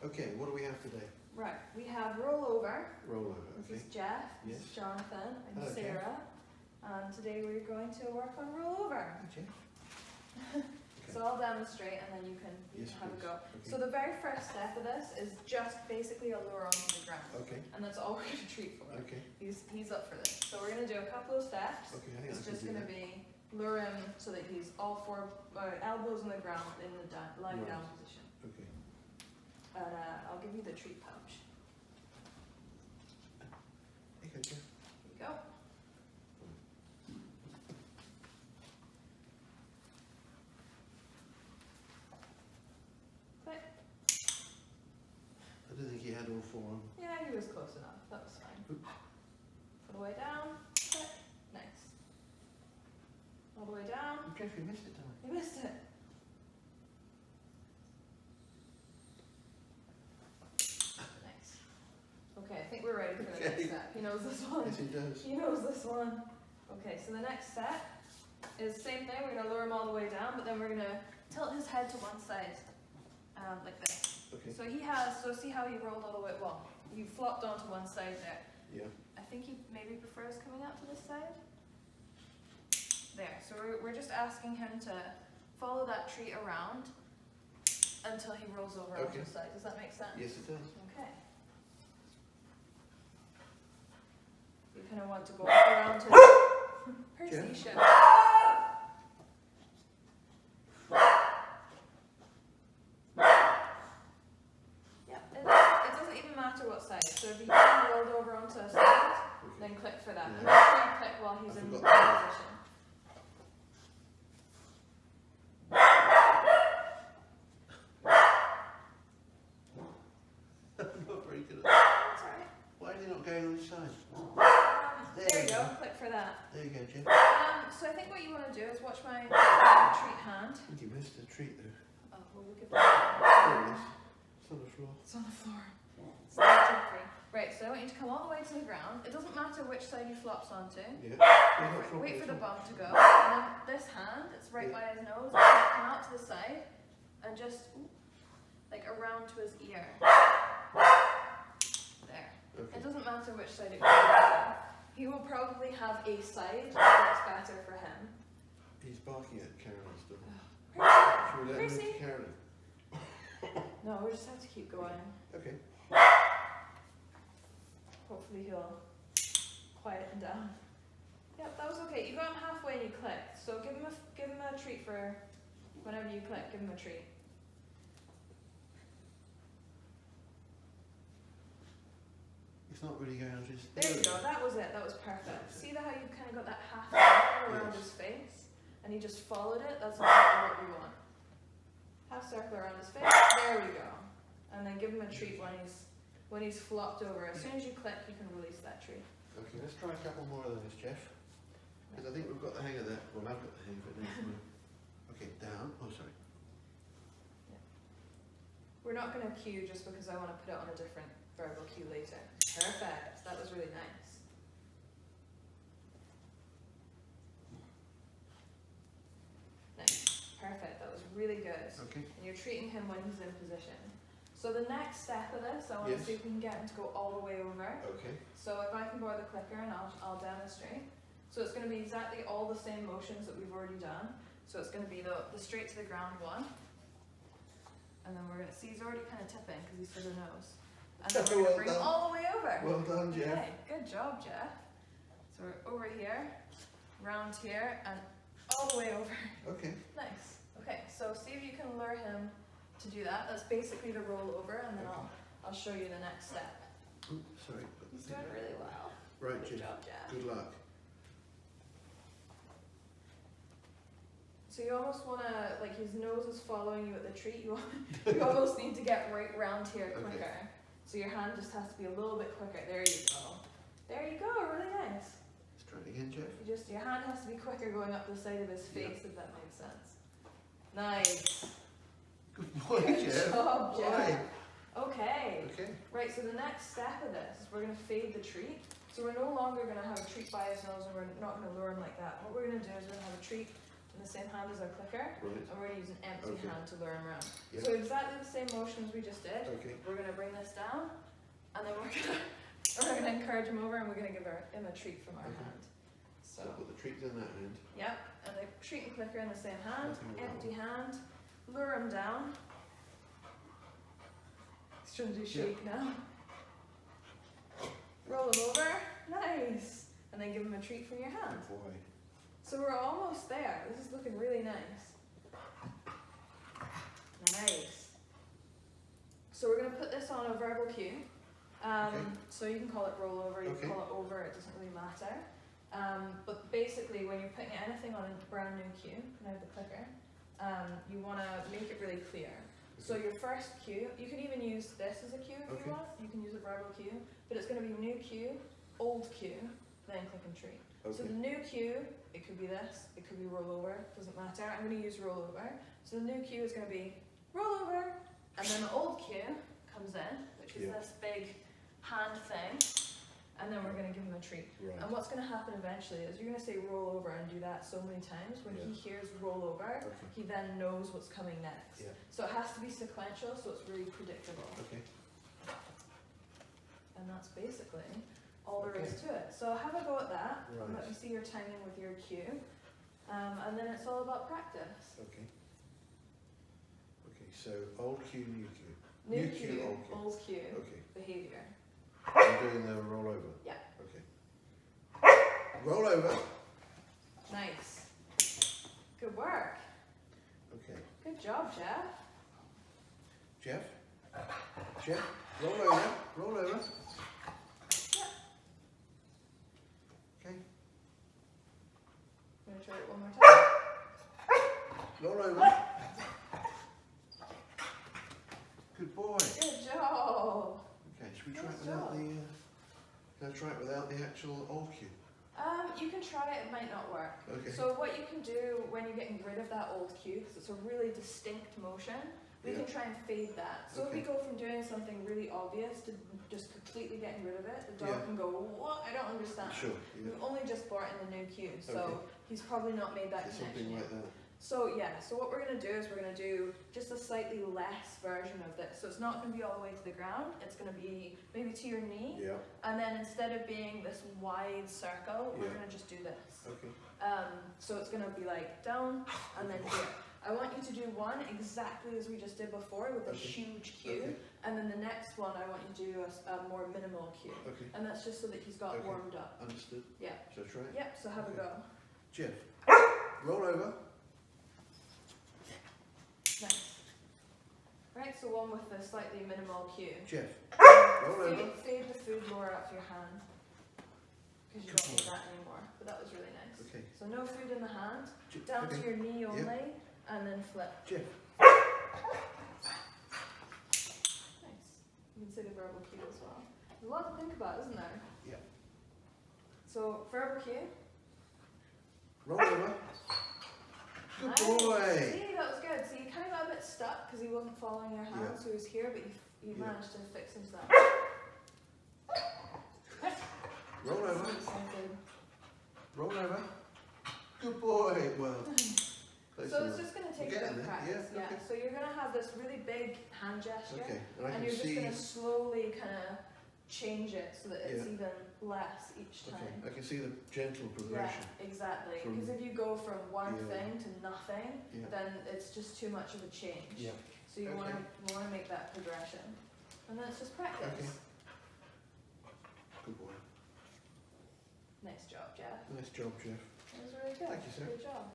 Okay, what do we have today? Right, we have rollover. Rollover, okay. This is Geoff, Yes. this is Jonathan, and Hello, Sarah. And today we're going to work on rollover. Okay. So I'll demonstrate and then you can have a go. Okay. So the very first step of this is just basically a lure onto the ground. Okay. And that's all we're going to treat for. Okay. He's up for this. So we're going to do a couple of steps. Okay, I think It's I can just do going to that. be lure him so that he's all four elbows on the ground in the lying Right. down position. Okay. And I'll give you the treat pouch. Okay, Geoff. Here you go. Click. I don't think he had all four on. Yeah, he was close enough. That was fine. All the way down. Click. Nice. All the way down. Geoff, you missed it, didn't You missed it. Nice. Okay, I think we're ready for the next Okay. step. He knows this I? one. Yes, he does. He knows this one. Okay, so the next step is the same thing. We're going to lure him all the way down, but then we're going to tilt his head to one side, like this. Okay. So see how he rolled all the way, well, he flopped onto one side there. Yeah. I think he maybe prefers coming out to this side. There, so we're just asking him to follow that tree around until he rolls over onto the side. Does that make sense? Yes, it does. Okay. You kind of want to go up around his Percy show. Yeah, it doesn't even matter what side. So if you get rolled over onto a side, then click for that. Yeah. And make sure you click while he's I in forgot that. position. I'm not very good at that. That's alright. Why is he not going on his side? There you go, click for that. There you go, Geoff. So I think what you want to do is watch my treat hand. I think he missed the treat though. Oh, well, we'll give There that. it is. It's on the floor. It's on the floor. It's not free. Right, so I want you to come all the way to the ground. It doesn't matter which side he flops onto. Yeah. Wait for the bum to go. And then this hand, it's right by his nose. It's gonna come out to the side and just like around to his ear. There. Okay. It doesn't matter which side it goes to. He will probably have a side that's better for him. He's barking at Karen and stuff. Percy. Should we let him Percy. into Karen? No, we just have to keep going. Okay. Hopefully he'll quieten down. Yep, that was okay. You got him halfway and you clicked. So give him a treat for whenever you click. Give him a treat. It's not really going on his. There you go. That was it. That was perfect. See how you kind of got that half circle around his face, and he just followed it. That's exactly what we want. Half circle around his face. There we go. And then give him a treat when he's flopped over. As soon as you click, you can release that treat. Okay, let's try a couple more of those, Geoff. Because I think we've got the hang of that. Well, I've got the hang of it now. Okay, down. Oh, sorry. We're not going to cue just because I want to put it on a different verbal cue later. Perfect. That was really nice. Nice. Perfect. That was really good. Okay. And you're treating him when he's in position. So the next step of this, I want to see if we can get him to go all the way over. Okay. So if I can borrow the clicker and I'll demonstrate. So it's going to be exactly all the same motions that we've already done. So it's going to be the straight to the ground one. And then we're going to see he's already kind of tipping because he's to the nose. And then we're going to bring him all the way over. Well done, Geoff. Okay, good job, Geoff. So we're over here, round here, and all the way over. Okay. Nice. Okay, so see if you can lure him to do that. That's basically the roll over, and then I'll show you the next step. Ooh, sorry. He's doing really well. Right, Good Geoff. job, Geoff. Good luck. So you almost want to, like his nose is following you at the treat, you almost need to get right round here quicker. Okay. So your hand just has to be a little bit quicker. There you go. There you go, really nice. Let's try it again, Geoff. Your hand has to be quicker going up the side of his face, if that makes sense. Nice. Good boy, Good Geoff. job, Geoff. Boy. Okay. Okay. Right, so the next step of this is we're going to fade the treat. So we're no longer going to have a treat by his nose and we're not going to lure him like that. What we're going to do is we're going to have a treat in the same hand as our clicker, Right. and we're going to use an empty Okay. hand to lure him around. Yep. So exactly the same motion as we just did. Okay. We're going to bring this down, and then we're going to encourage him over, and we're going to give him a treat from our Okay. hand. So So, put the treat in that hand. yep, and the treat and clicker in the same hand, Nothing wrong. empty hand, lure him down. He's trying to do shake now. Roll him over, nice, and then give him a treat from your hand. Good boy. So we're almost there. This is looking really nice. Nice. So we're going to put this on a verbal cue. Okay. So you can call it roll over, you Okay. can call it over, it doesn't really matter. But basically when you're putting anything on a brand new cue, and I have the clicker, you want to make it really clear. So your first cue, you can even use this as a cue if Okay. you want. You can use a verbal cue, but it's going to be new cue, old cue, then click and treat. So Okay. the new cue, it could be this, it could be roll over, doesn't matter. I'm going to use roll over. So the new cue is going to be roll over, and then the old cue comes in, which is Yeah. this big hand thing, and then we're going to give him a treat. Right. And what's going to happen eventually is you're going to say roll over and do that so many times. When he hears roll over, Okay. he then knows what's coming next. Yeah. So it has to be sequential, so it's really predictable. Okay. And that's basically all there is to it. So have a go at that. And Right. let me see your timing with your cue. And then it's all about practice. Okay. Okay, so old cue, new cue. New New cue, cue, old cue. old cue, Okay. behaviour. I'm doing the roll over. Yeah. Okay. Roll over. Nice. Good work. Okay. Good job, Geoff. Geoff? Geoff? Roll over. Roll over. Yeah. Okay. I'm going to try it one more time. Roll over. Good boy. Good job. Okay, should we try it Nice without job. the, can I try it without the actual old cue? You can try it, it might not work. Okay. So what you can do when you're getting rid of that old cue, because it's a really distinct motion, we Yeah. can try and fade that. So if we Okay. go from doing something really obvious to just completely getting rid of it, the dog Yeah. can go, what? I don't understand. Sure, yeah. We've only just brought in the new cue, so Okay. he's probably not made that It's connection something yet. like that. So yeah, so what we're going to do is we're going to do just a slightly less version of this. So it's not going to be all the way to the ground, it's going to be maybe to your knee, Yeah. and then instead of being this wide circle, we're Yeah. going to just do this. Okay. So it's going to be like down and then here. I want you to do one exactly as we just did before with a Okay. huge cue, Okay. and then the next one I want you to do a more minimal cue. Okay. And that's just so that he's got Okay. warmed up. Understood. Yeah. Shall I try it? Yep, so have Okay. a go. Geoff. Roll over. Nice. Right, so one with the slightly minimal cue. Geoff. Roll over. Fade the food more up your hand, because you don't need that anymore. But that was really nice. Okay. So no food in the hand, Ge- down okay. to your knee Yeah. only, and then flip. Geoff. Nice. You can say the verbal cue as well. There's a lot to think about, isn't there? Yeah. So verbal cue. Roll over. Good Nice. boy. See, that was good. So you kind of got a bit stuck because he wasn't following your hand, Yeah. so he was here, but you Yeah. managed to fix himself. Roll over. So good. Roll over. Good boy. Well. close So it's enough. just going to take We're a bit getting of there, practice. yeah, okay. So you're going to have this really big hand gesture, Okay. And I and can you're just see. going to slowly kind of change it so that it's Yeah. even less each Okay. time. I can see the gentle progression. Yeah, exactly. from- Because if you go from one Yeah. thing to nothing, Yeah. then it's just too much of a change. Yeah. So you Okay. want to make that progression, and then it's just practice. Okay. Good boy. Nice job, Geoff. Nice job, Geoff. That was really good. Thank you, sir. Good job.